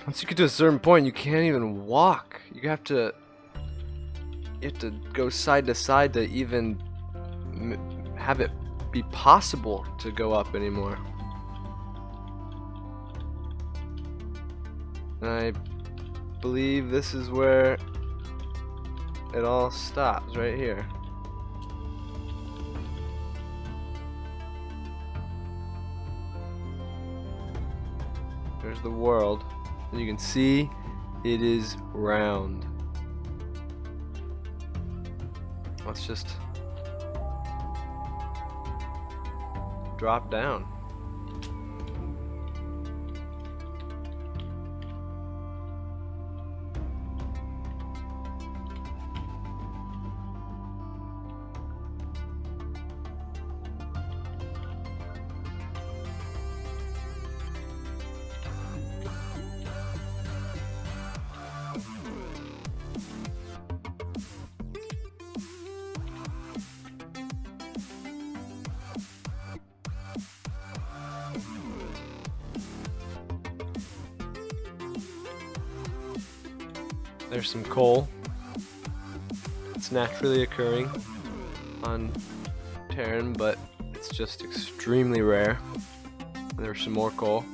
once you get to a certain point, you can't even walk. You have to go side to side to even have it be possible to go up anymore. And I believe this is where it all stops, right here. There's the world, and you can see it is round. Let's just drop down. There's some coal. It's naturally occurring on Terran, but it's just extremely rare. And there's some more coal.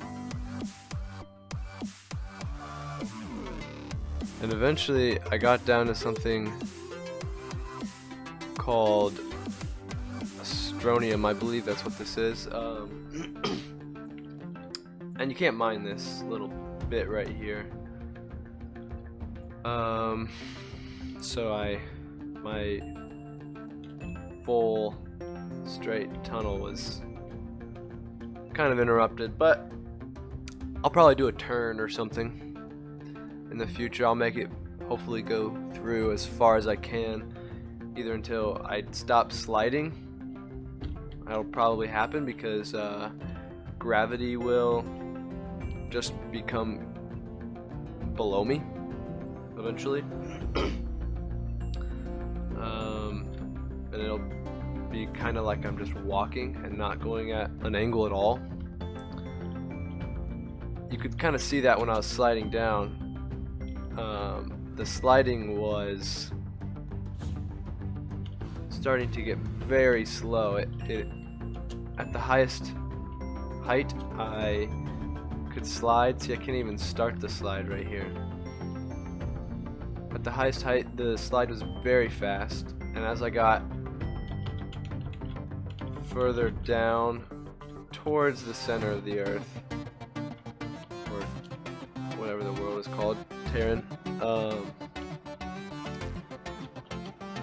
And eventually I got down to something called astronium. I believe that's what this is. And you can't mine this little bit right here. So my full straight tunnel was kind of interrupted, but I'll probably do a turn or something in the future. I'll make it hopefully go through as far as I can, either until I stop sliding. That'll probably happen because gravity will just become below me eventually. And it'll be kind of like I'm just walking and not going at an angle at all. You could kind of see that when I was sliding down. The sliding was starting to get very slow. At the highest height I could slide. See, I can't even start the slide right here. At the highest height, the slide was very fast, and as I got further down towards the center of the Earth, or whatever the world is called, Terran,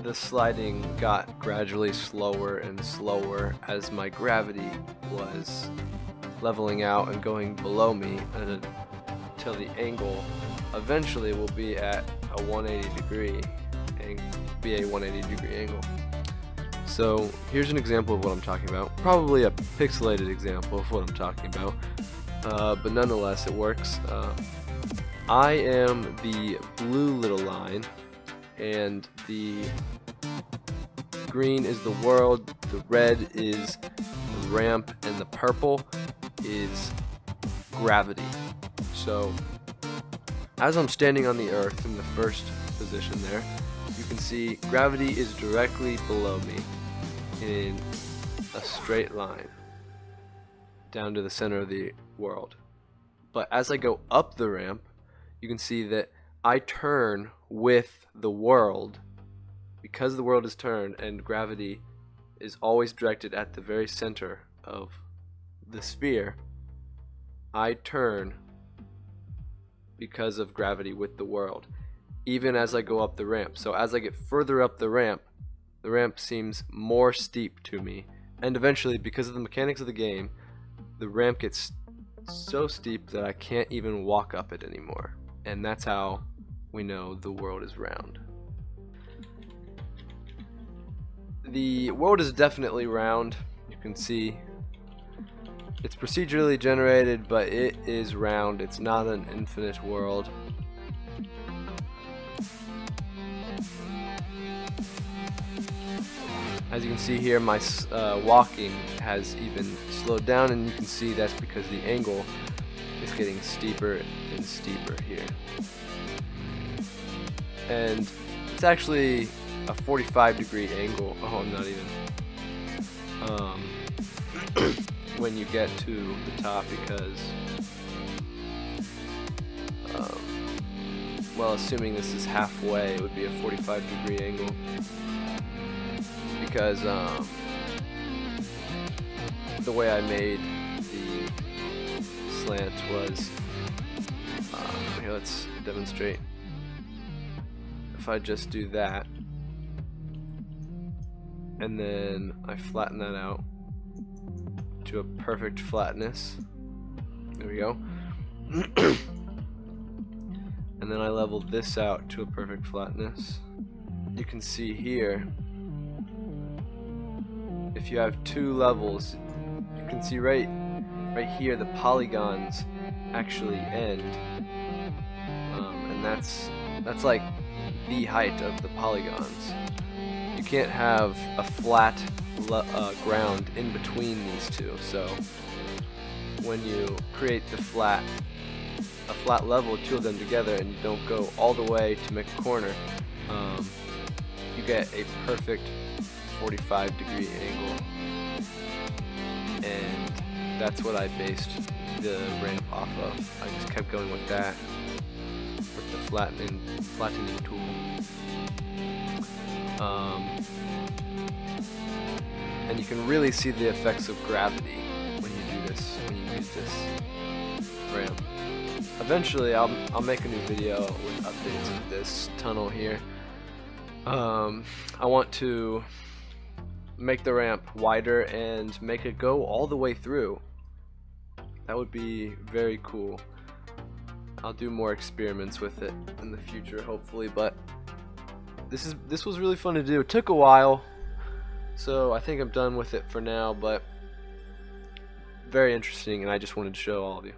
the sliding got gradually slower and slower as my gravity was leveling out and going below me, until the angle eventually will be at a 180 degree angle. So here's an example of what I'm talking about. Probably a pixelated example of what I'm talking about, but nonetheless it works. I am the blue little line, and the green is the world, the red is the ramp, and the purple is gravity. So as I'm standing on the Earth in the first position there, you can see gravity is directly below me in a straight line down to the center of the world. But as I go up the ramp, you can see that I turn with the world, because the world is turned and gravity is always directed at the very center of the sphere. I turn because of gravity with the world, even as I go up the ramp. So as I get further up the ramp seems more steep to me, and eventually, because of the mechanics of the game, the ramp gets so steep that I can't even walk up it anymore. And that's how we know the world is round. The world is definitely round. You can see it's procedurally generated, but it is round. It's not an infinite world. As you can see here, my walking has even slowed down, and you can see that's because the angle it's getting steeper and steeper here. And it's actually a 45-degree angle. Oh, I'm not even. When you get to the top, because well, assuming this is halfway, it would be a 45-degree angle, because the way I made the slant was here, let's demonstrate. If I just do that and then I flatten that out to a perfect flatness, there we go. And then I level this out to a perfect flatness. You can see here, if you have two levels, you can see right here the polygons actually end, and that's like the height of the polygons. You can't have a flat ground in between these two, so when you create a flat level, two of them together, and you don't go all the way to make a corner, you get a perfect 45-degree angle, and that's what I based the ramp off of. I just kept going with that, with the flattening tool. And you can really see the effects of gravity when you do this, when you use this ramp. Eventually I'll make a new video with updates of this tunnel here. I want to make the ramp wider and make it go all the way through. That would be very cool. I'll do more experiments with it in the future, hopefully, but this was really fun to do. It took a while, so I think I'm done with it for now, but very interesting, and I just wanted to show all of you.